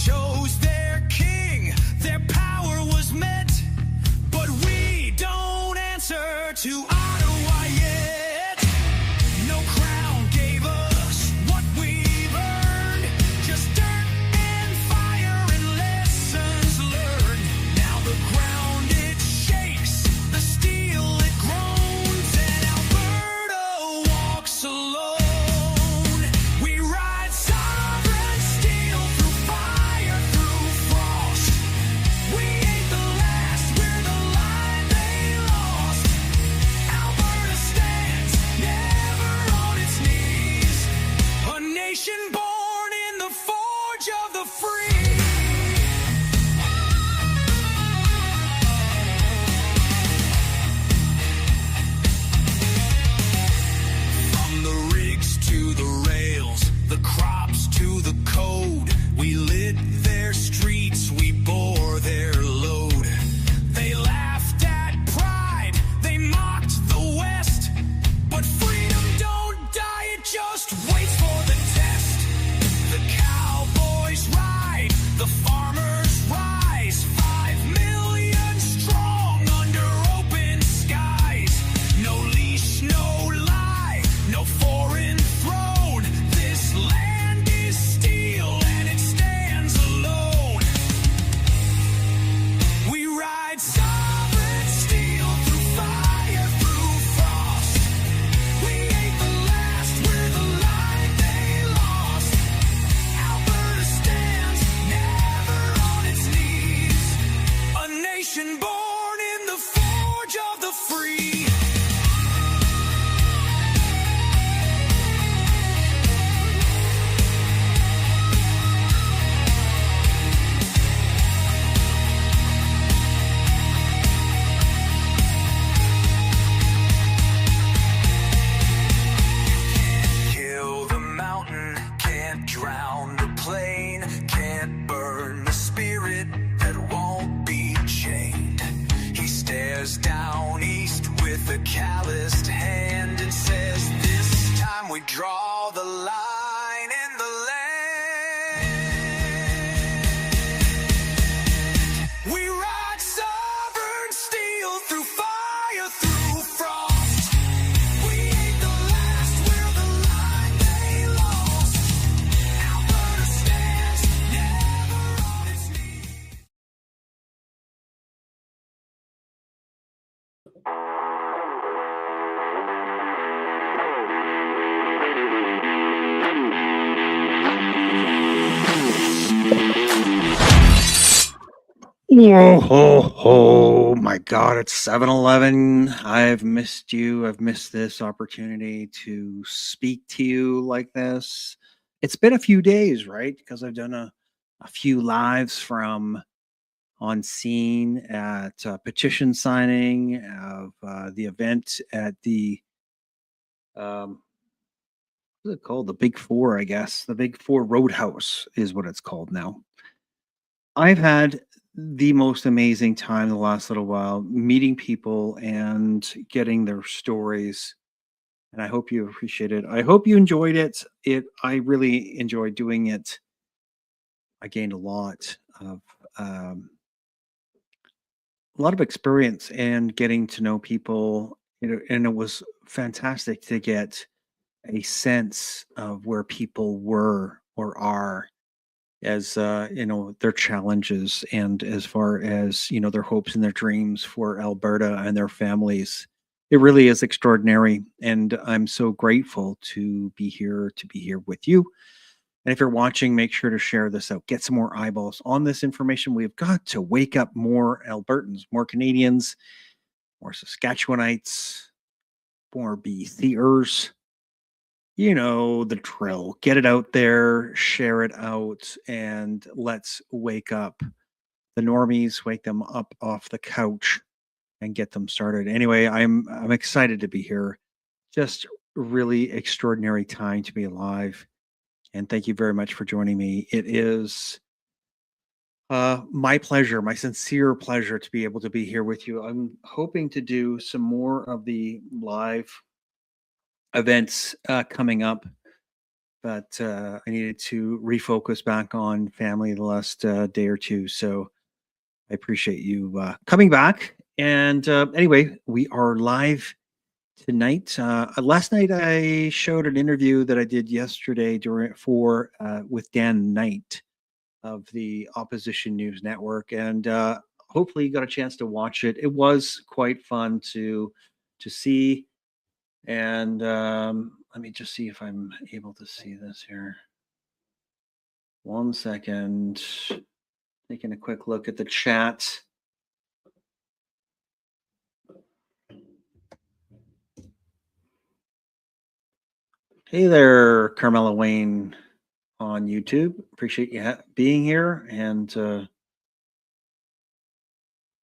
chose their king, their power was met, but we don't answer to Ottawa yet. No crown gave us what we've earned, just dirt and fire and lessons learned. Now the ground it shakes, the steel it groans, and Alberta walks alone. We ride sovereign steel through fire, through frost. We ain't the last, we're the line they lost. Alberta stands, never on its knees. A nation born in the forge of the free. From the rigs to the rails, the crops to the code, we lit their streets, we bore their load. They laughed at pride, they mocked the West, but freedom don't die, it just waits for the test. The cowboys ride, the farmers rise, 5 million strong under open skies. No leash, no lie, no foreign throne. This land is steel and it stands alone. We ride sovereign steel through fire, through frost. We ain't the last, we're the line they lost. Alberta stands, never on its knees. A nation born in the forge of the free. Kill the mountain, can't drown the plain, can't burn the spirit that won't be chained. He stares down east with a calloused hand and says, this time we draw the line in the land. We ride sovereign steel through fire, through frost. We ain't the last, we're the line they lost. Alberta stands, never on its knees. Whoa, ho, ho. My God, it's 7-Eleven. I've missed you. I've missed this opportunity to speak to you like this. It's been a few days, right? Because I've done a few lives from on scene at petition signing of the event at the, what's it called? The Big Four, I guess. The Big Four Roadhouse is what it's called now. I've had the most amazing time the last little while meeting people and getting their stories. And I hope you appreciate it. I hope you enjoyed it. I really enjoyed doing it. I gained a lot of experience and getting to know people. And it was fantastic to get a sense of where people were or are as their challenges, and as far as their hopes and their dreams for Alberta and their families. It really is extraordinary, and I'm so grateful to be here with you. And if you're watching, make sure to share this out, get some more eyeballs on this information. We've got to wake up more Albertans, more Canadians, more Saskatchewanites, more BCers. You know the drill. Get it out there, share it out, and let's wake up the normies, wake them up off the couch and get them started. Anyway, I'm excited to be here. Just really extraordinary time to be alive. And thank you very much for joining me. It is my pleasure, my sincere pleasure to be able to be here with you. I'm hoping to do some more of the live events coming up but I needed to refocus back on family the last day or two. So I appreciate you coming back. And anyway, we are live tonight. Last night I showed an interview that I did yesterday with Dan Knight of the Opposition News Network, and hopefully you got a chance to watch it. It was quite fun to see. And let me just see if I'm able to see this here. 1 second. Taking a quick look at the chat. Hey there, Carmela Wayne on YouTube. Appreciate you being here, and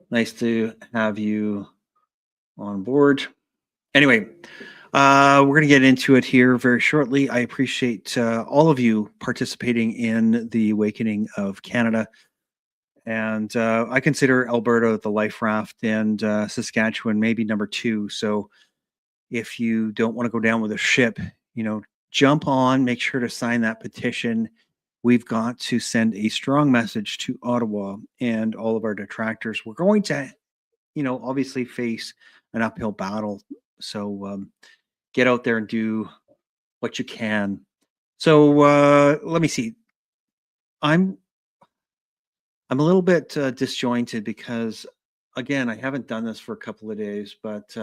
nice to have you on board. Anyway, we're going to get into it here very shortly. I appreciate all of you participating in the Awakening of Canada. And I consider Alberta the life raft, and Saskatchewan maybe number 2. So if you don't want to go down with a ship, jump on, make sure to sign that petition. We've got to send a strong message to Ottawa and all of our detractors. We're going to, obviously face an uphill battle. So get out there and do what you can. So let me see. I'm a little bit disjointed because, again, I haven't done this for a couple of days, but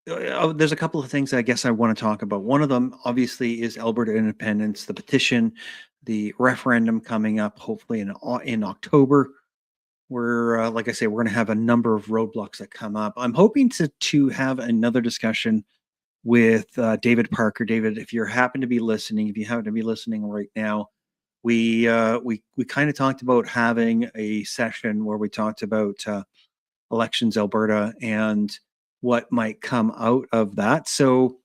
there's a couple of things I guess I want to talk about. One of them, obviously, is Alberta independence, the petition, the referendum coming up, hopefully in October. We're, like I say, we're going to have a number of roadblocks that come up. I'm hoping to have another discussion with David Parker. David, if you happen to be listening right now, we kind of talked about having a session where we talked about Elections Alberta and what might come out of that. So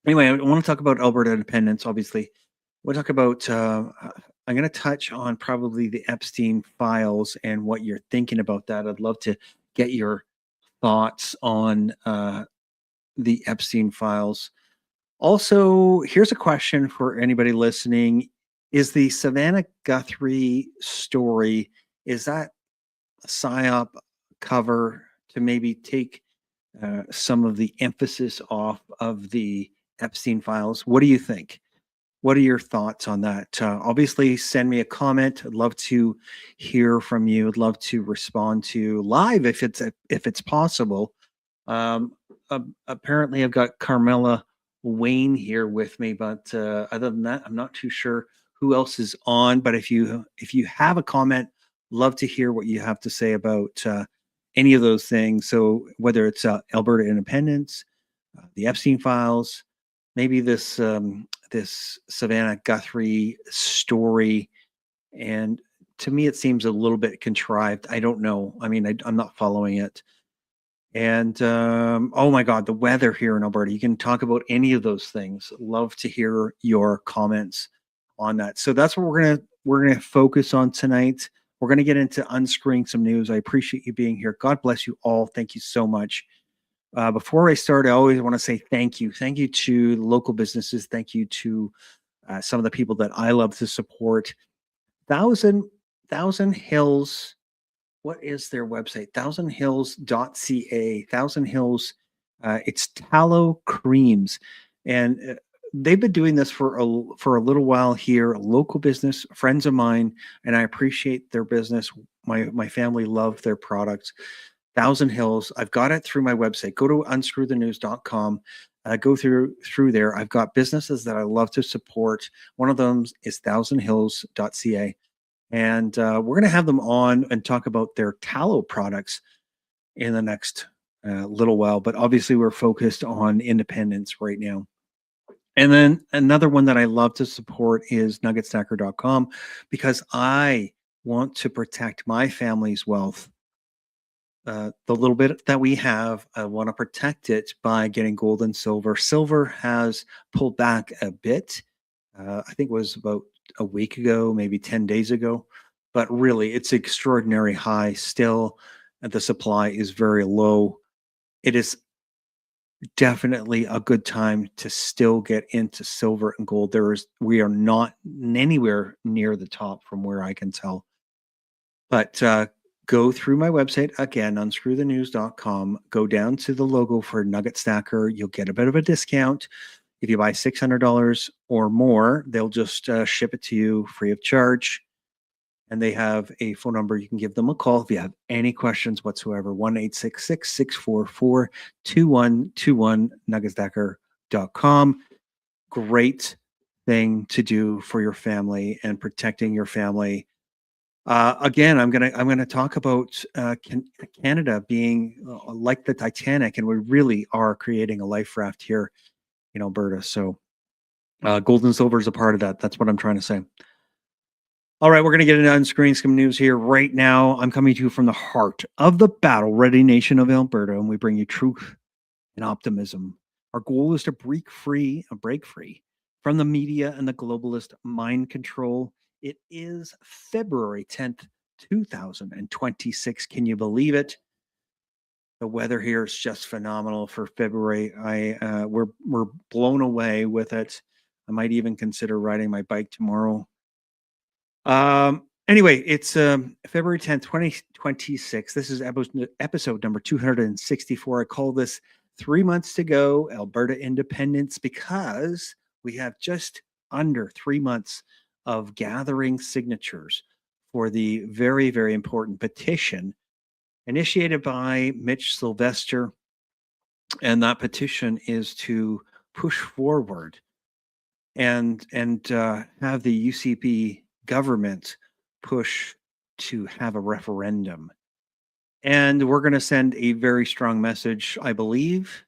anyway, I want to talk about Alberta independence, obviously. We'll talk about, I'm going to touch on probably the Epstein files and what you're thinking about that. I'd love to get your thoughts on the Epstein files. Also, here's a question for anybody listening. Is the Savannah Guthrie story, is that a PSYOP cover to maybe take some of the emphasis off of the Epstein files? What do you think? What are your thoughts on that? Obviously, send me a comment. I'd love to hear from you. I'd love to respond to live if it's possible. Apparently, I've got Carmela Wayne here with me, but other than that, I'm not too sure who else is on. But if you have a comment, love to hear what you have to say about any of those things. So whether it's Alberta independence, the Epstein files, maybe this Savannah Guthrie story, and to me it seems a little bit contrived. I don't know. I mean, I'm not following it. And oh my God, the weather here in Alberta. You can talk about any of those things. Love to hear your comments on that. So that's what we're gonna focus on tonight. We're gonna get into unscrewing some news. I appreciate you being here. God bless you all. Thank you so much. Before I start, I always want to say thank you. Thank you to local businesses. Thank you to some of the people that I love to support. Thousand Hills. What is their website? thousandhills.ca. Thousand Hills. It's tallow creams, and they've been doing this for a little while here. A local business, friends of mine, and I appreciate their business. My family love their products. Thousand Hills. I've got it through my website. Go to unscrewthenews.com. Go through there. I've got businesses that I love to support. One of them is thousandhills.ca. And we're going to have them on and talk about their tallow products in the next little while. But obviously, we're focused on independence right now. And then another one that I love to support is nuggetstacker.com, because I want to protect my family's wealth. The little bit that we have, I want to protect it by getting gold and silver. Silver has pulled back a bit. I think it was about a week ago, maybe 10 days ago, but really it's extraordinary high still. The supply is very low. It is definitely a good time to still get into silver and gold. We are not anywhere near the top from where I can tell. But go through my website again, unscrewthenews.com. Go down to the logo for Nugget Stacker. You'll get a bit of a discount. If you buy $600 or more, they'll just ship it to you free of charge. And they have a phone number. You can give them a call if you have any questions whatsoever. 1-866-644-2121, nuggetstacker.com. Great thing to do for your family and protecting your family. Again, I'm gonna talk about Canada being like the Titanic, and we really are creating a life raft here in Alberta. So gold and silver is a part of that. That's what I'm trying to say. All right, we're going to get into unscrewing some news here right now. I'm coming to you from the heart of the battle-ready nation of Alberta, and we bring you truth and optimism. Our goal is to break free from the media and the globalist mind control. It is February 10th, 2026. Can you believe it? The weather here is just phenomenal for February. We're blown away with it. I might even consider riding my bike tomorrow. Anyway, it's February 10th, 2026. This is episode number 264. I call this 3 months to go, Alberta independence, because we have just under 3 months of gathering signatures for the very, very important petition initiated by Mitch Sylvester. And that petition is to push forward and have the UCP government push to have a referendum. And we're going to send a very strong message, I believe.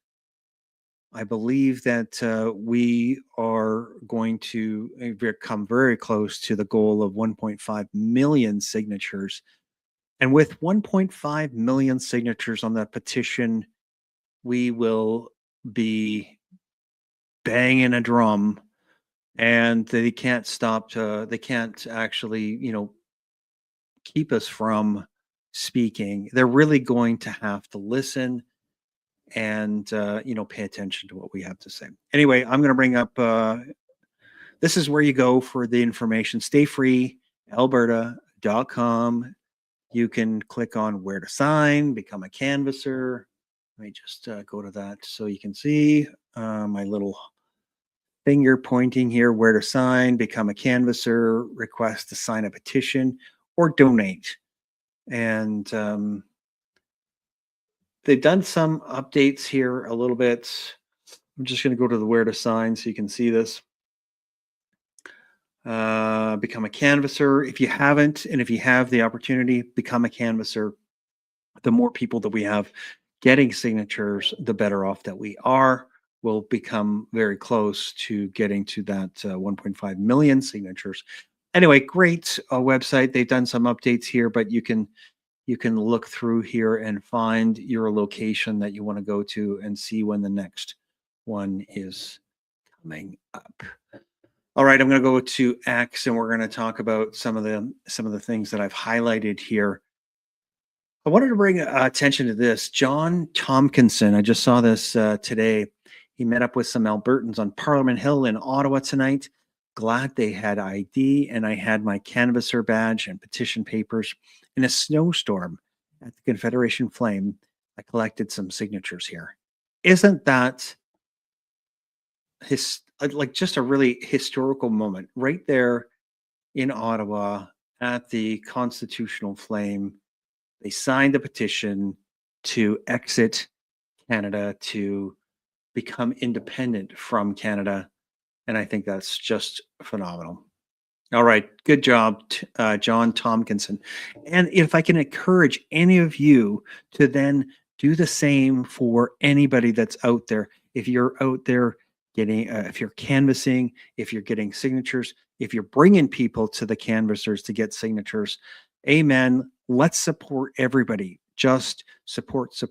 I believe that we are going to come very close to the goal of 1.5 million signatures. And with 1.5 million signatures on that petition, we will be banging a drum, and they can't stop. They can't actually, keep us from speaking. They're really going to have to listen and pay attention to what we have to say. Anyway, I'm going to bring up. This is where you go for the information. StayFreeAlberta.com. You can click on where to sign, become a canvasser. Let me just go to that so you can see my little finger pointing here, where to sign, become a canvasser, request to sign a petition, or donate. And they've done some updates here a little bit. I'm just going to go to the where to sign so you can see this. Become a canvasser. If you haven't, and if you have the opportunity, become a canvasser. The more people that we have getting signatures, the better off that we are. We'll become very close to getting to that 1.5 million signatures. Anyway, great website. They've done some updates here, but you can look through here and find your location that you want to go to and see when the next one is coming up. All right, I'm going to go to X, and we're going to talk about some of the things that I've highlighted here. I wanted to bring attention to this. John Tompkinson, I just saw this today. He met up with some Albertans on Parliament Hill in Ottawa tonight. Glad they had ID, and I had my canvasser badge and petition papers. In a snowstorm at the Confederation Flame, I collected some signatures here. Isn't that just a really historical moment right there in Ottawa at the Constitutional Flame? They signed a petition to exit Canada, to become independent from Canada. And I think that's just phenomenal. All right. Good job, John Tompkinson. And if I can encourage any of you to then do the same for anybody that's out there. If you're out there getting, if you're canvassing, if you're getting signatures, if you're bringing people to the canvassers to get signatures, amen. Let's support everybody. Just support, and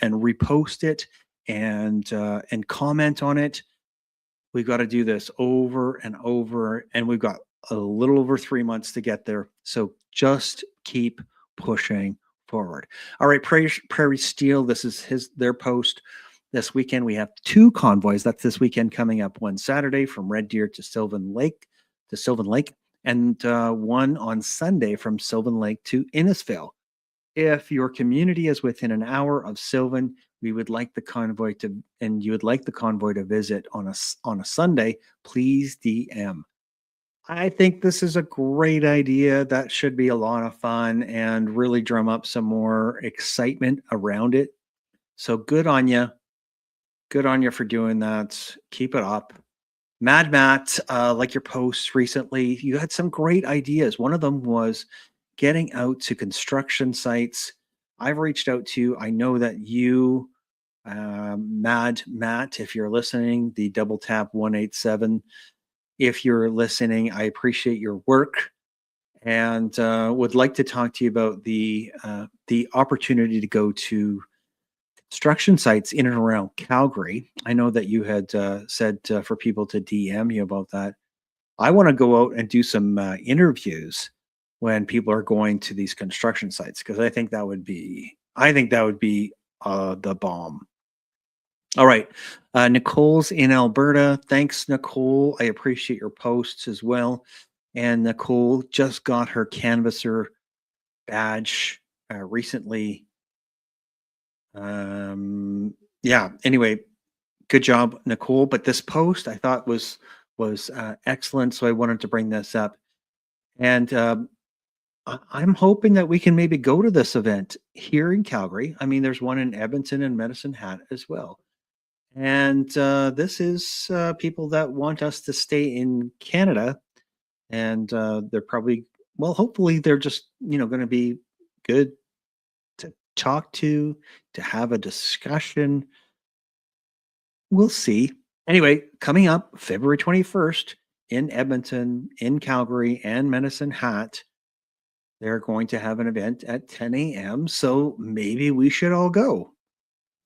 repost it and comment on it. We've got to do this over and over, and we've got a little over 3 months to get there. So just keep pushing forward. All right, Prairie Steel. This is their post. This weekend we have 2 convoys. That's this weekend coming up. One Saturday from Red Deer to Sylvan Lake, and one on Sunday from Sylvan Lake to Innisfail. If your community is within an hour of Sylvan, we would like the convoy to, and you would like the convoy to visit on a Sunday, please DM. I think this is a great idea. That should be a lot of fun and really drum up some more excitement around it. So good on you. Good on you for doing that. Keep it up. Mad Matt, like your posts recently, you had some great ideas. One of them was getting out to construction sites. I've reached out to, I know that you, Mad Matt, if you're listening, the double tap 187. If you're listening, I appreciate your work and would like to talk to you about the opportunity to go to construction sites in and around Calgary. I know that you had said for people to DM you about that. I want to go out and do some interviews when people are going to these construction sites because I think that would be the bomb. All right, Nicole's in Alberta. Thanks, Nicole. I appreciate your posts as well. And Nicole just got her canvasser badge recently. Yeah. Anyway, good job, Nicole. But this post I thought was excellent, so I wanted to bring this up. And I'm hoping that we can maybe go to this event here in Calgary. I mean, there's one in Edmonton and Medicine Hat as well. And this is people that want us to stay in Canada, and they're probably, well, hopefully they're just going to be good to talk to have a discussion. We'll see. Anyway, coming up February 21st in Edmonton, in Calgary, and Medicine Hat, they're going to have an event at 10 a.m. So maybe we should all go.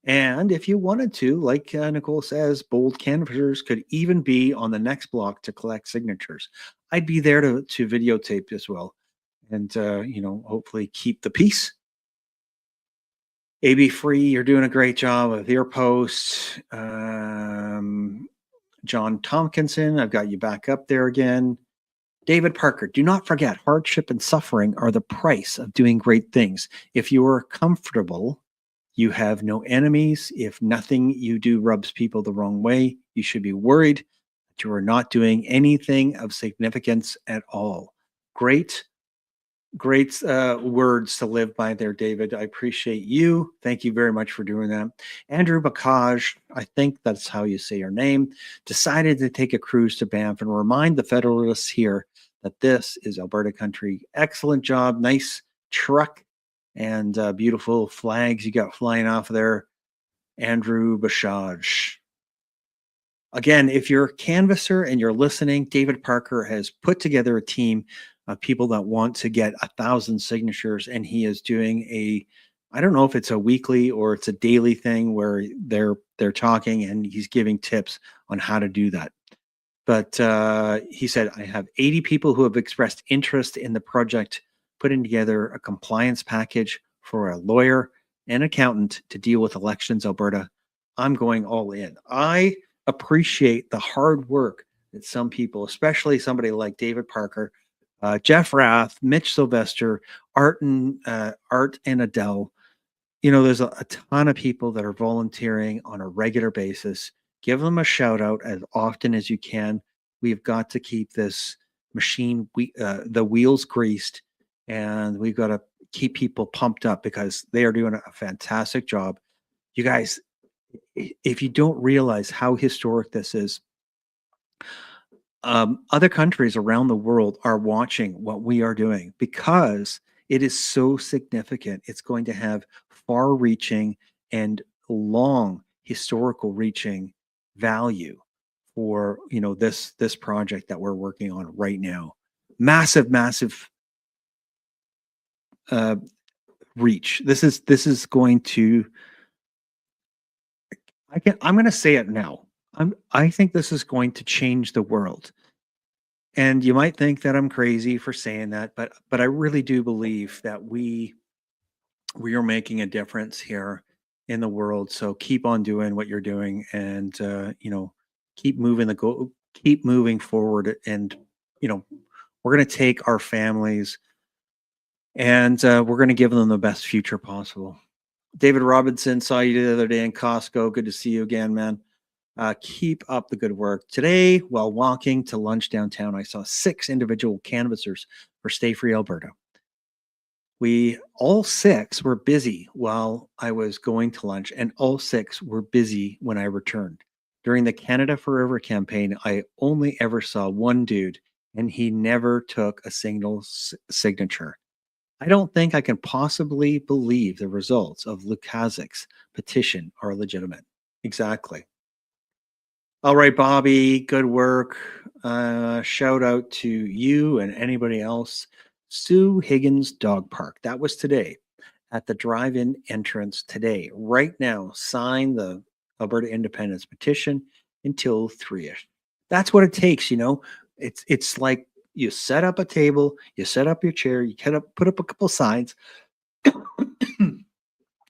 And if you wanted to, like Nicole says, bold canvassers could even be on the next block to collect signatures. I'd be there to videotape as well, and hopefully keep the peace. AB Free, you're doing a great job with your posts. John Tompkinson, I've got you back up there again. David Parker, do not forget, hardship and suffering are the price of doing great things. If you are comfortable, you have no enemies. If nothing you do rubs people the wrong way, you should be worried that you are not doing anything of significance at all. Great words to live by there, David. I appreciate you. Thank you very much for doing that. Andrew Bacage, I think that's how you say your name, decided to take a cruise to Banff and remind the Federalists here that this is Alberta country. Excellent job. Nice truck and beautiful flags you got flying off of there, Andrew Bashaj. Again, if you're a canvasser and you're listening, David Parker has put together a team of people that want to get 1,000 signatures, and he is doing I don't know if it's a weekly or it's a daily thing where they're talking and he's giving tips on how to do that. But he said, I have 80 people who have expressed interest in the project, putting together a compliance package for a lawyer and accountant to deal with Elections Alberta. I'm going all in. I appreciate the hard work that some people, especially somebody like David Parker, Jeff Rath, Mitch Sylvester, Art and Adele. There's a ton of people that are volunteering on a regular basis. Give them a shout out as often as you can. We've got to keep this machine, the wheels greased, and we've got to keep people pumped up because they are doing a fantastic job. You guys, if you don't realize how historic this is, other countries around the world are watching what we are doing because it is so significant. It's going to have far-reaching and long historical reaching value for this project that we're working on right now. Massive reach. This is going to, I'm going to say it now. I think this is going to change the world. And you might think that I'm crazy for saying that, but I really do believe that we we are making a difference here in the world. So keep on doing what you're doing, and keep keep moving forward. And we're going to take our families, and we're going to give them the best future possible. David Robinson, saw you the other day in Costco. Good to see you again, man. Keep up the good work. Today, while walking to lunch downtown, I saw 6 individual canvassers for Stay Free Alberta. We all 6 were busy while I was going to lunch, and all 6 were busy when I returned. During the Canada Forever campaign, I only ever saw one dude, and he never took a single signature. I don't think I can possibly believe the results of Lukaszik's petition are legitimate. Exactly. All right, Bobby, good work. Shout out to you and anybody else. Sue Higgins Dog Park. That was today at the drive-in entrance today. Right now, sign the Alberta Independence petition until 3ish. That's what it takes, It's like you set up a table, you set up your chair, you put up a couple signs,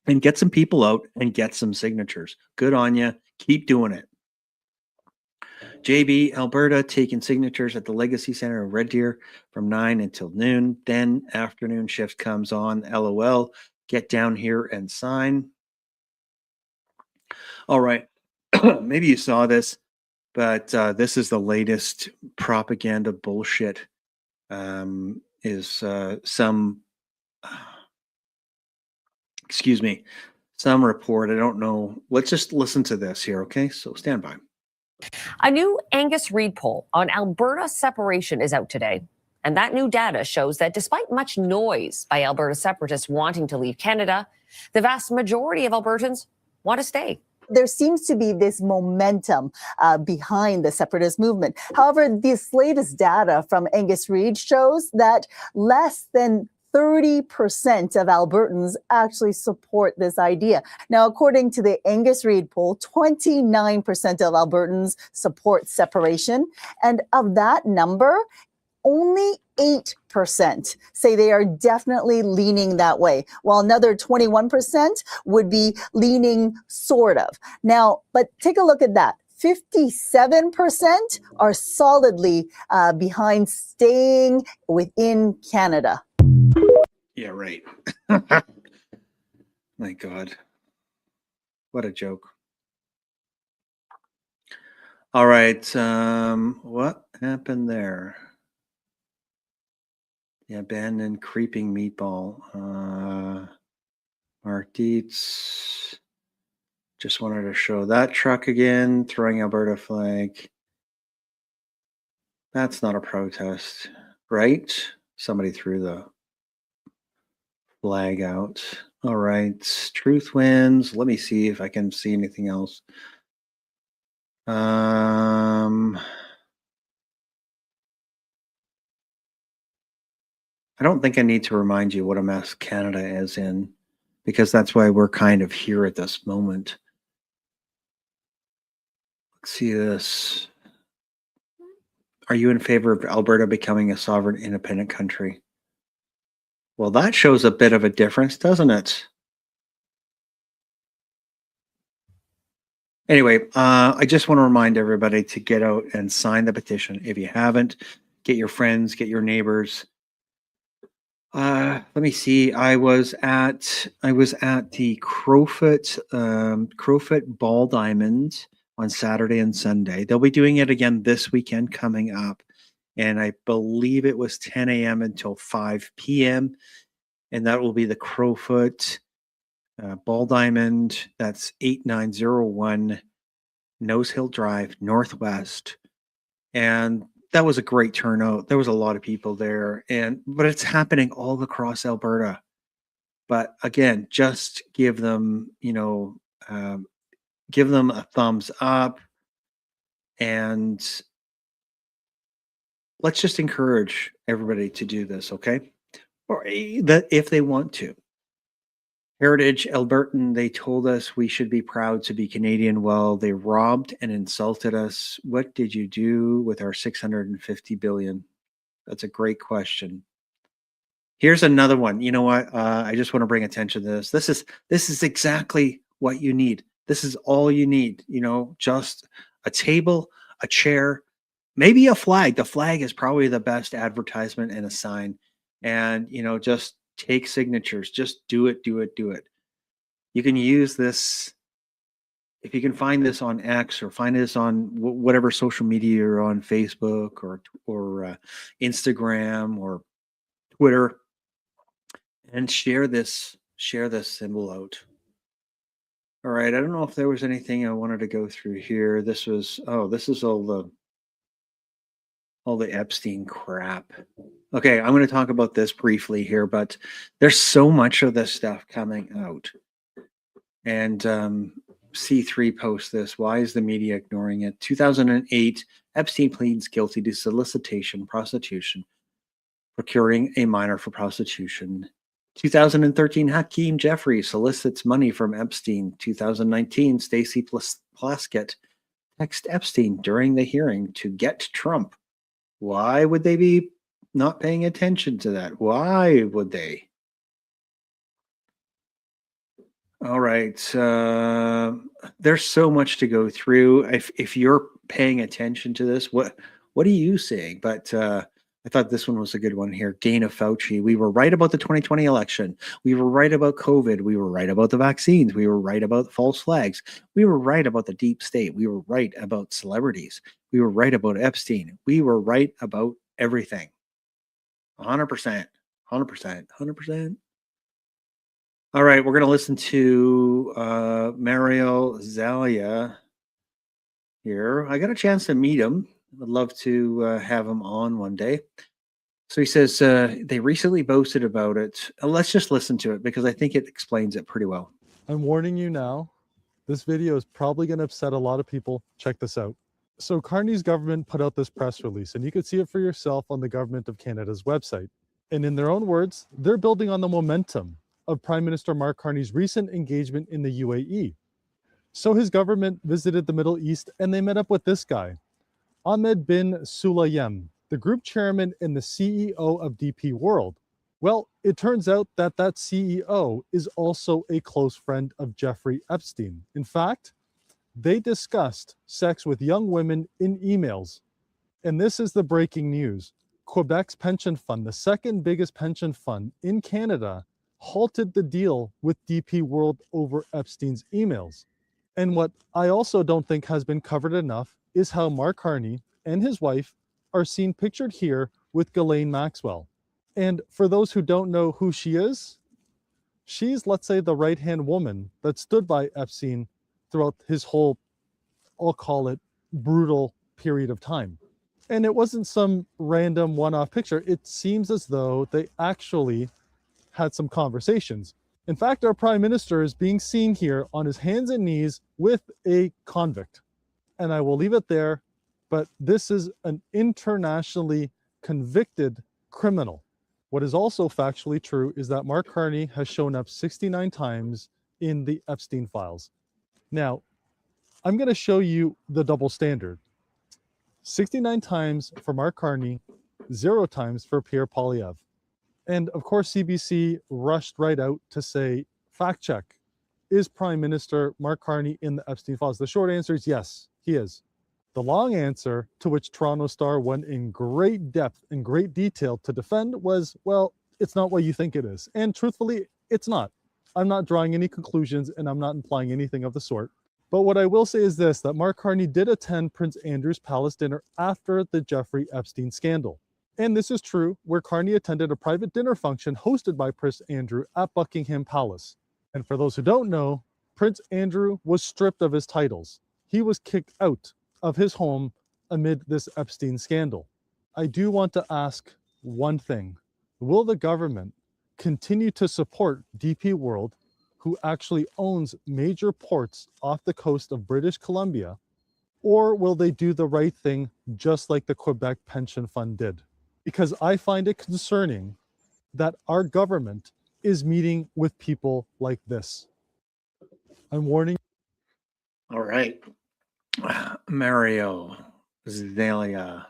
and get some people out and get some signatures. Good on you. Keep doing it. JB, Alberta, taking signatures at the Legacy Center of Red Deer from 9 until noon. Then afternoon shift comes on. LOL. Get down here and sign. All right. Maybe you saw this, but this is the latest propaganda bullshit. Some report. I don't know. Let's just listen to this here, okay? So stand by. A new Angus Reid poll on Alberta separation is out today. And that new data shows that despite much noise by Alberta separatists wanting to leave Canada, the vast majority of Albertans want to stay. There seems to be this momentum behind the separatist movement. However, this latest data from Angus Reid shows that less than 30% of Albertans actually support this idea. Now, according to the Angus Reid poll, 29% of Albertans support separation. And of that number, only 8% say they are definitely leaning that way, while another 21% would be leaning sort of. Now, but take a look at that. 57% are solidly behind staying within Canada. Yeah, right. My God. What a joke. All right. What happened there? The abandoned creeping meatball. Mark Dietz. Just wanted to show that truck again, throwing Alberta flag. That's not a protest, right? Somebody threw the flag out. All right. Truth wins. Let me see if I can see anything else. I don't think I need to remind you what a mess Canada is in, because that's why we're kind of here at this moment. Let's see this. Are you in favor of Alberta becoming a sovereign independent country? Well, that shows a bit of a difference, doesn't it? Anyway, I just want to remind everybody to get out and sign the petition. If you haven't, get your friends, get your neighbors. Let me see. I was at the Crowfoot Ball Diamond on Saturday and Sunday. They'll be doing it again this weekend coming up, and I believe it was 10 a.m. until 5 p.m. And that will be the Crowfoot Ball Diamond. That's 8901 Nose Hill Drive, Northwest. And that was a great turnout. There was a lot of people there, but it's happening all across Alberta. But again, just give them, give them a thumbs up, and let's just encourage everybody to do this, okay? Or that if they want to. Heritage Albertan, they told us we should be proud to be Canadian. Well, they robbed and insulted us. What did you do with our $650 billion? That's a great question. Here's another one. You know what? I just want to bring attention to this. This is exactly what you need. This is all you need. Just a table, a chair, maybe a flag. The flag is probably the best advertisement and a sign. And just take signatures. Just do it, do it, do it. You can use this if you can find this on X or find this on whatever social media you're on, Facebook or Instagram or Twitter, and share this symbol out. All right, I don't know if there was anything I wanted to go through here. This is all the Epstein crap. Okay, I'm going to talk about this briefly here, but there's so much of this stuff coming out. And C3 posts this. Why is the media ignoring it? 2008, Epstein pleads guilty to solicitation, prostitution, procuring a minor for prostitution. 2013, Hakeem Jeffrey solicits money from Epstein. 2019, Stacey Plaskett texts Epstein during the hearing to get Trump. Why would they be not paying attention to that? Why would they? All right. There's so much to go through. If you're paying attention to this, what are you saying? But I thought this one was a good one here. Dana Fauci. We were right about the 2020 election. We were right about COVID. We were right about the vaccines. We were right about false flags. We were right about the deep state. We were right about celebrities. We were right about Epstein. We were right about everything. 100%. 100%. 100%. All right, we're going to listen to Mario Zalia here. I got a chance to meet him. I'd love to have him on one day. So he says they recently boasted about it. Let's just listen to it because I think it explains it pretty well. I'm warning you now. This video is probably going to upset a lot of people. Check this out. So Carney's government put out this press release, and you could see it for yourself on the Government of Canada's website. And in their own words, they're building on the momentum of Prime Minister Mark Carney's recent engagement in the UAE. So his government visited the Middle East and they met up with this guy, Ahmed bin Sulayem, the group chairman and the CEO of DP World. Well, it turns out that CEO is also a close friend of Jeffrey Epstein. In fact, they discussed sex with young women in emails. And this is the breaking news. Quebec's pension fund, the second biggest pension fund in Canada, halted the deal with DP World over Epstein's emails. And what I also don't think has been covered enough is how Mark Carney and his wife are seen pictured here with Ghislaine Maxwell. And for those who don't know who she is, she's, let's say, the right-hand woman that stood by Epstein throughout his whole, I'll call it, brutal period of time. And it wasn't some random one-off picture. It seems as though they actually had some conversations. In fact, our prime minister is being seen here on his hands and knees with a convict. And I will leave it there, but this is an internationally convicted criminal. What is also factually true is that Mark Carney has shown up 69 times in the Epstein files. Now, I'm going to show you the double standard. 69 times for Mark Carney, 0 times for Pierre Poilievre. And of course, CBC rushed right out to say, fact check, is Prime Minister Mark Carney in the Epstein files? The short answer is yes, he is. The long answer, to which Toronto Star went in great depth and great detail to defend, was, well, it's not what you think it is. And truthfully, it's not. I'm not drawing any conclusions and I'm not implying anything of the sort. But what I will say is this, that Mark Carney did attend Prince Andrew's Palace dinner after the Jeffrey Epstein scandal. And this is true, where Carney attended a private dinner function hosted by Prince Andrew at Buckingham Palace. And for those who don't know, Prince Andrew was stripped of his titles. He was kicked out of his home amid this Epstein scandal. I do want to ask one thing. Will the government continue to support DP World, who actually owns major ports off the coast of British Columbia, or will they do the right thing just like the Quebec Pension Fund did? Because I find it concerning that our government is meeting with people like this. I'm warning. All right. Mario Zalia.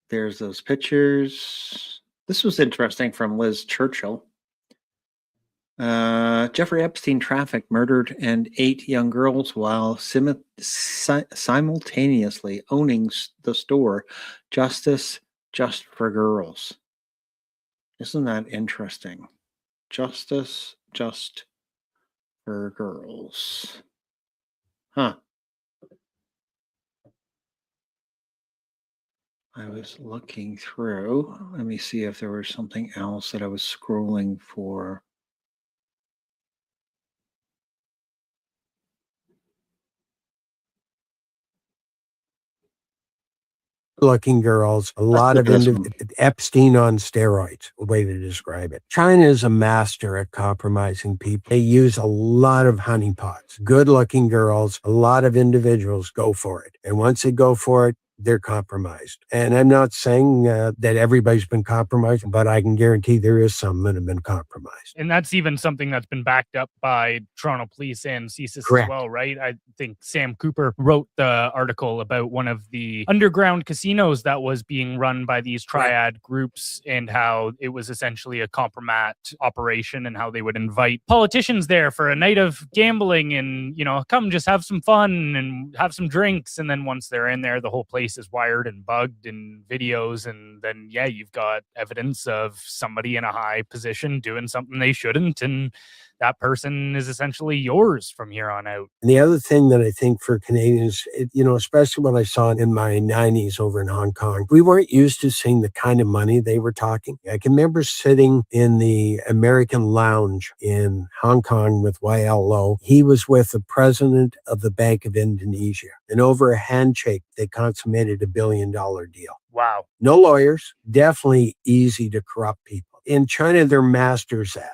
There's those pictures. This was interesting from Liz Churchill. Jeffrey Epstein trafficked, murdered, and 8 young girls while simultaneously owning the store Justice Just for Girls. Isn't that interesting? Justice Just for Girls. Huh. I was looking through. Let me see if there was something else that I was scrolling for. Looking girls, a lot of Epstein on steroids, a way to describe it. China is a master at compromising people. They use a lot of honeypots. Good looking girls, a lot of individuals go for it. And once they go for it, they're compromised. And I'm not saying that everybody's been compromised, but I can guarantee there is some that have been compromised. And that's even something that's been backed up by Toronto Police and CSIS as well, right? I think Sam Cooper wrote the article about one of the underground casinos that was being run by these triad groups and how it was essentially a compromat operation and how they would invite politicians there for a night of gambling and, come just have some fun and have some drinks. And then once they're in there, the whole place is wired and bugged and videos, and then you've got evidence of somebody in a high position doing something they shouldn't, and that person is essentially yours from here on out. And the other thing that I think for Canadians, especially what I saw in my 90s over in Hong Kong, we weren't used to seeing the kind of money they were talking. I can remember sitting in the American Lounge in Hong Kong with YL Low. He was with the president of the Bank of Indonesia, and over a handshake, they consummated $1 billion deal. Wow. No lawyers, definitely easy to corrupt people. In China, they're masters at it.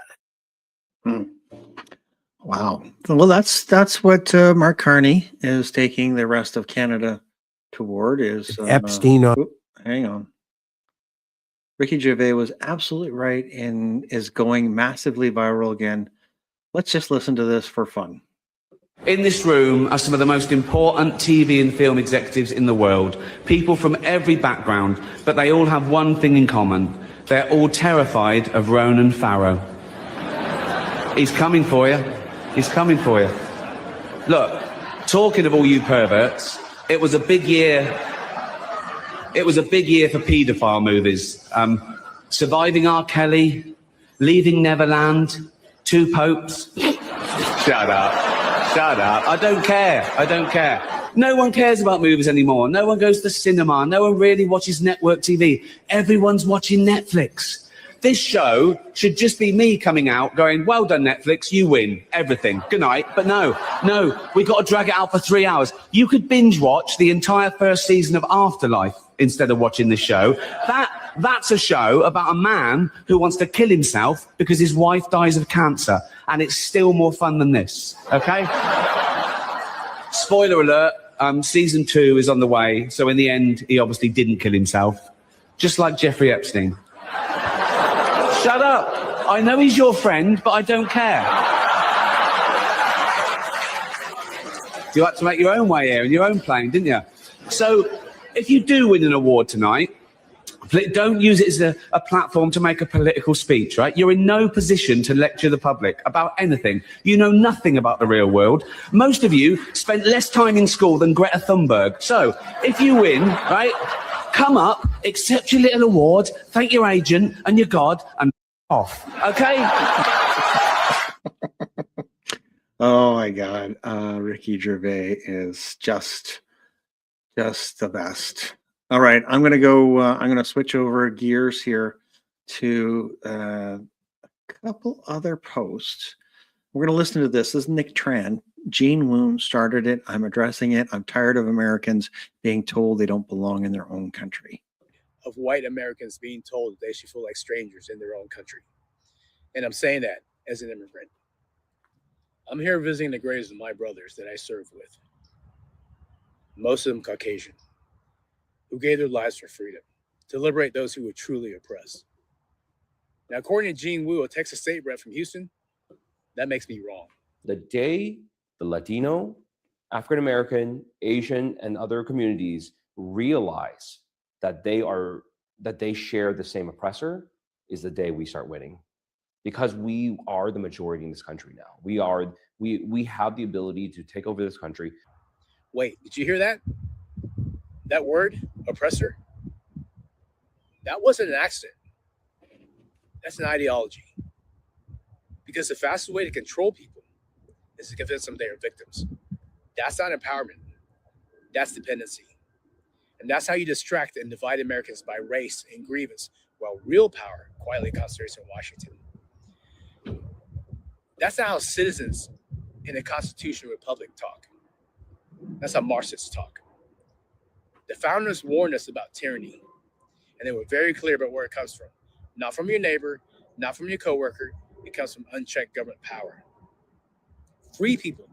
Wow. Well, that's what Mark Carney is taking the rest of Canada toward is Epstein. Hang on. Ricky Gervais was absolutely right and is going massively viral again. Let's just listen to this for fun. In this room are some of the most important TV and film executives in the world, people from every background, but they all have one thing in common. They're all terrified of Ronan Farrow. He's coming for you. He's coming for you. Look, talking of all you perverts, it was a big year. It was a big year for paedophile movies. Surviving R. Kelly, Leaving Neverland, Two Popes. Shut up. Shut up. I don't care. No one cares about movies anymore. No one goes to the cinema. No one really watches network TV. Everyone's watching Netflix. This show should just be me coming out going, well done, Netflix, you win everything. Good night. But no, we got to drag it out for 3 hours. You could binge watch the entire first season of Afterlife instead of watching this show. That's a show about a man who wants to kill himself because his wife dies of cancer. And it's still more fun than this, okay? Spoiler alert, season 2 is on the way. So in the end, he obviously didn't kill himself. Just like Jeffrey Epstein. Shut up. I know he's your friend, but I don't care. You had to make your own way here in your own plane, didn't you? So if you do win an award tonight, don't use it as a platform to make a political speech, right? You're in no position to lecture the public about anything. You know nothing about the real world. Most of you spent less time in school than Greta Thunberg. So if you win, right, come up, accept your little award, thank your agent and your God, and off. Okay? Oh my God. Ricky Gervais is just the best. All right. I'm going to switch over gears here to a couple other posts. We're going to listen to this. This is Nick Tran. Gene Woon started it. I'm addressing it. I'm tired of Americans being told they don't belong in their own country. Of white Americans being told that they should feel like strangers in their own country. And I'm saying that as an immigrant. I'm here visiting the graves of my brothers that I served with. Most of them Caucasian, who gave their lives for freedom, to liberate those who were truly oppressed. Now, according to Gene Wu, a Texas state rep from Houston, that makes me wrong. The day the Latino, African-American, Asian, and other communities realize that they share the same oppressor, is the day we start winning, because we are the majority in this country now. We have the ability to take over this country. Wait, did you hear that? That word, oppressor? That wasn't an accident. That's an ideology. Because the fastest way to control people is to convince them they are victims. That's not empowerment. That's dependency. And that's how you distract and divide Americans by race and grievance, while real power quietly concentrates in Washington. That's not how citizens in a constitutional republic talk. That's how Marxists talk. The founders warned us about tyranny, and they were very clear about where it comes from. Not from your neighbor, not from your coworker. It comes from unchecked government power. Free people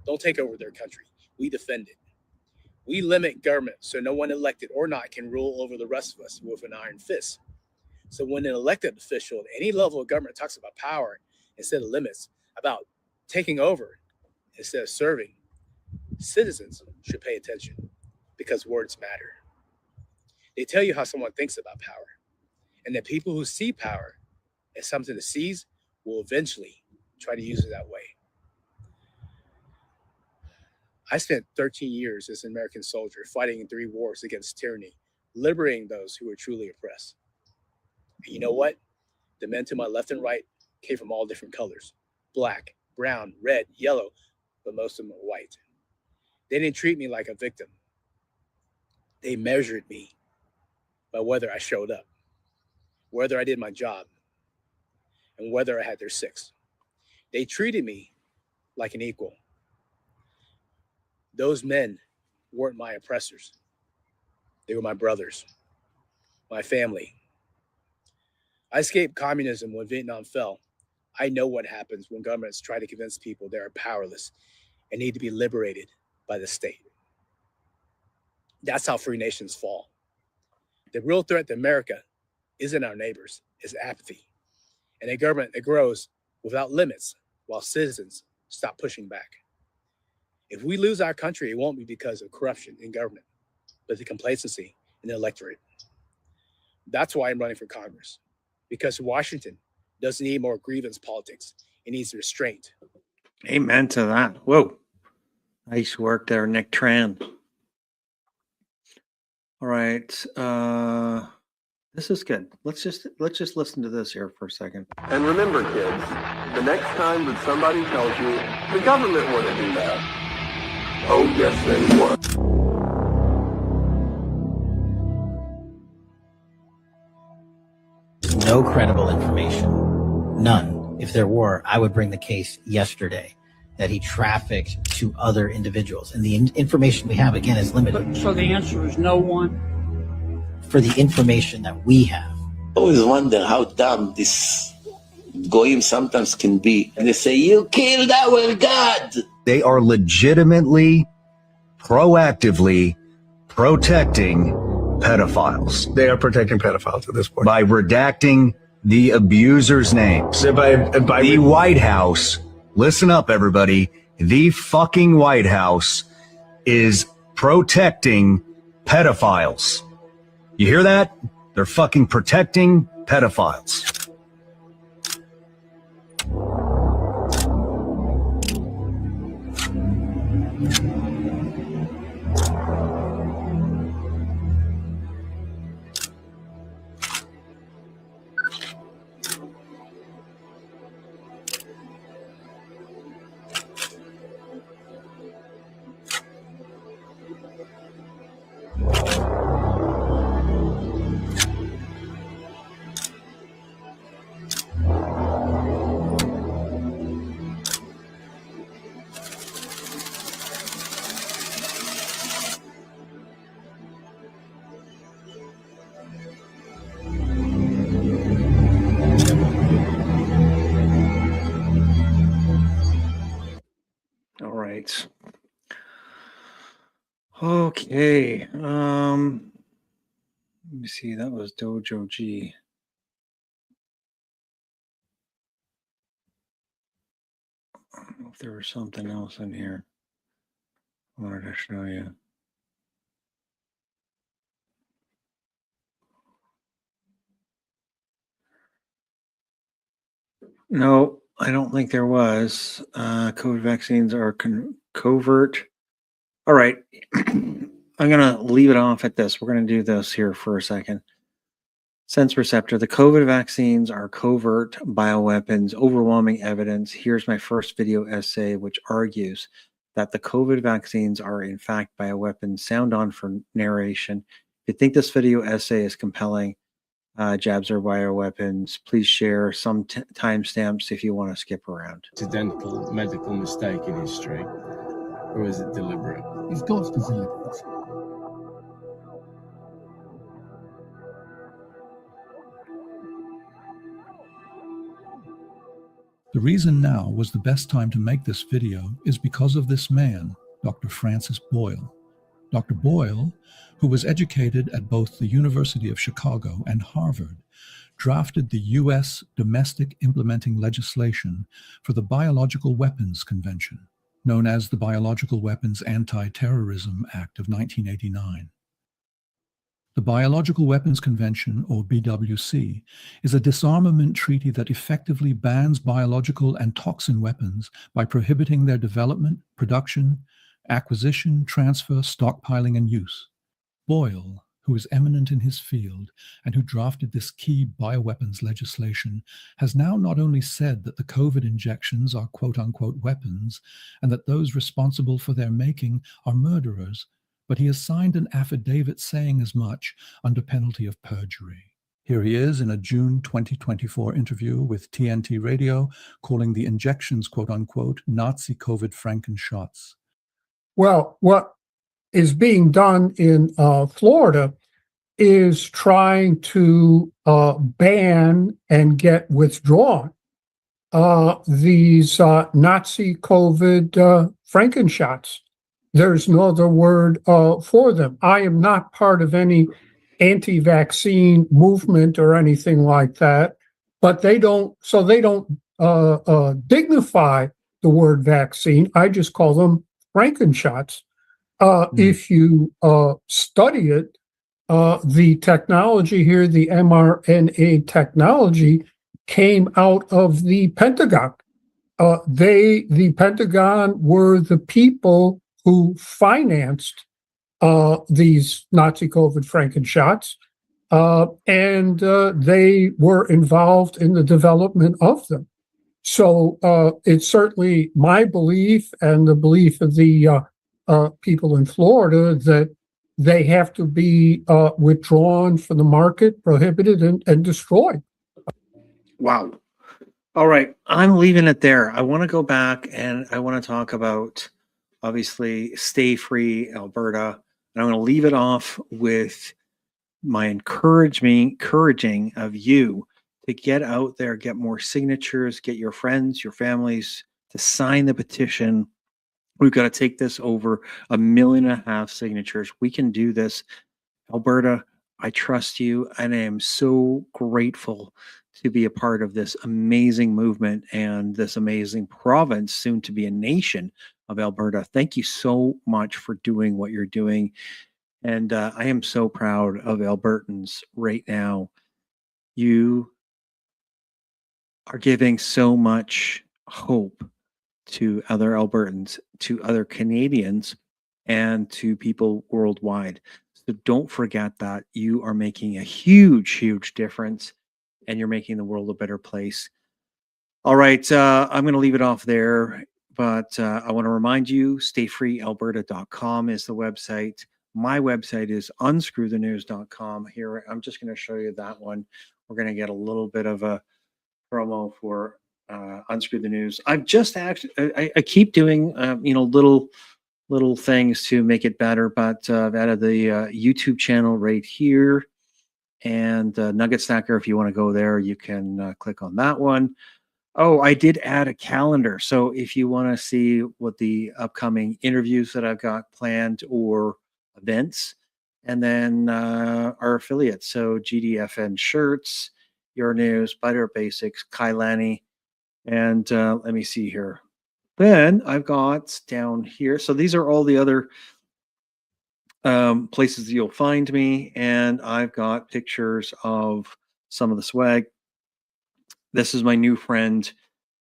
don't take over their country. We defend it. We limit government so no one elected or not can rule over the rest of us with an iron fist. So when an elected official at any level of government talks about power instead of limits, about taking over instead of serving, citizens should pay attention, because words matter. They tell you how someone thinks about power, and that people who see power as something to seize will eventually try to use it that way. I spent 13 years as an American soldier fighting in 3 wars against tyranny, liberating those who were truly oppressed. And you know what? The men to my left and right came from all different colors: black, brown, red, yellow, but most of them were white. They didn't treat me like a victim. They measured me by whether I showed up, whether I did my job, and whether I had their six. They treated me like an equal. Those men weren't my oppressors. They were my brothers, my family. I escaped communism when Vietnam fell. I know what happens when governments try to convince people they are powerless and need to be liberated by the state. That's how free nations fall. The real threat to America isn't our neighbors, it's apathy, and a government that grows without limits while citizens stop pushing back. If we lose our country, it won't be because of corruption in government, but the complacency in the electorate. That's why I'm running for Congress, because Washington doesn't need more grievance politics. It needs restraint. Amen to that. Whoa. Nice work there, Nick Tran. All right. This is good. Let's just listen to this here for a second. And remember, kids, the next time that somebody tells you the government wouldn't do that, oh yes they would. No credible information. None. If there were, I would bring the case yesterday that he trafficked to other individuals. And the information we have, again, is limited. So the answer is no one? For the information that we have. I always wonder how dumb this goyim sometimes can be. And they say, you killed our God. They are legitimately, proactively protecting pedophiles. They are protecting pedophiles at this point. By redacting the abusers' names. The White House, listen up everybody, the fucking White House is protecting pedophiles. You hear that? They're fucking protecting pedophiles. Okay. Let me see. That was Dojo G. I don't know if there was something else in here I wanted to show you. No, I don't think there was. COVID vaccines are covert. All right. I'm going to leave it off at this. We're going to do this here for a second. Sense receptor. The COVID vaccines are covert bioweapons, overwhelming evidence. Here's my first video essay, which argues that the COVID vaccines are in fact bioweapons. Sound on for narration. If you think this video essay is compelling, jabs are bioweapons, please share some timestamps if you want to skip around. Accidental medical mistake in history, or is it deliberate? It's got to be deliberate. The reason now was the best time to make this video is because of this man, Dr. Francis Boyle. Dr. Boyle, who was educated at both the University of Chicago and Harvard, drafted the U.S. domestic implementing legislation for the Biological Weapons Convention, known as the Biological Weapons Anti-Terrorism Act of 1989. The Biological Weapons Convention, or BWC, is a disarmament treaty that effectively bans biological and toxin weapons by prohibiting their development, production, acquisition, transfer, stockpiling, and use. Boyle, who is eminent in his field and who drafted this key bioweapons legislation, has now not only said that the COVID injections are quote-unquote weapons and that those responsible for their making are murderers, but he has signed an affidavit saying as much under penalty of perjury. Here he is in a June 2024 interview with TNT Radio, calling the injections, quote-unquote, Nazi COVID Frankenshots. Well, what is being done in Florida is trying to ban and get withdrawn these Nazi COVID Frankenshots. There's no other word for them. I am not part of any anti-vaccine movement or anything like that, but they don't dignify the word vaccine. I just call them Frankenshots. If you study it, the technology here, the mRNA technology, came out of the Pentagon. The Pentagon were the people who financed these Nazi COVID Frankenshots, and they were involved in the development of them. So it's certainly my belief and the belief of the people in Florida that they have to be withdrawn from the market, prohibited, and destroyed. Wow. All right. I'm leaving it there. I want to go back and I want to talk about, obviously, Stay Free Alberta. And I'm going to leave it off with my encouraging of you to get out there, get more signatures, get your friends, your families to sign the petition. We've got to take this over 1.5 million signatures. We can do this. Alberta, I trust you, and I am so grateful to be a part of this amazing movement and this amazing province, soon to be a nation of Alberta. Thank you so much for doing what you're doing. And I am so proud of Albertans right now. You are giving so much hope to other Albertans, to other Canadians, and to people worldwide. So don't forget that you are making a huge, huge difference, and you're making the world a better place. All right, I'm going to leave it off there, but I want to remind you, stayfreealberta.com is the website. My website is unscrewthenews.com. Here, I'm just going to show you that one. We're going to get a little bit of a promo for Unscrew the News. I've just actually, I keep doing, little things to make it better, but I've added the YouTube channel right here, and Nugget Stacker. If you want to go there, you can click on that one. Oh, I did add a calendar. So if you want to see what the upcoming interviews that I've got planned or events, and then our affiliates. So GDFN Shirts, Your News, Butter Basics, Kailani, and let me see here. Then I've got down here. So these are all the other places that you'll find me. And I've got pictures of some of the swag This is my new friend,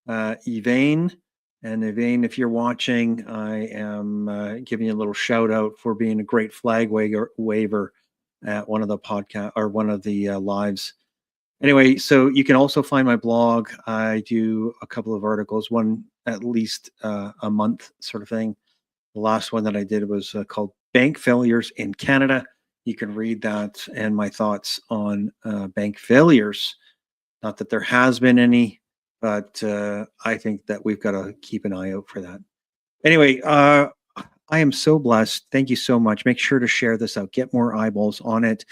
Elaine. And Elaine, if you're watching, I am giving you a little shout out for being a great flag waver at one of the podcast or one of the lives. Anyway, so you can also find my blog. I do a couple of articles, one at least a month sort of thing. The last one that I did was called Bank Failures in Canada. You can read that and my thoughts on bank failures. Not that there has been any, but I think that we've got to keep an eye out for that. Anyway, I am so blessed. Thank you so much. Make sure to share this out. Get more eyeballs on it.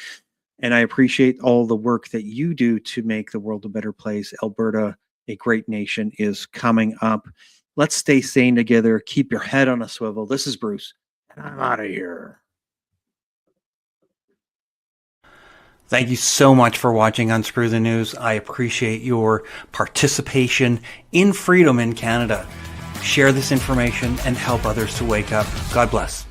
And I appreciate all the work that you do to make the world a better place. Alberta, a great nation, is coming up. Let's stay sane together. Keep your head on a swivel. This is Bruce, and I'm out of here. Thank you so much for watching Unscrew the News. I appreciate your participation in freedom in Canada. Share this information and help others to wake up. God bless.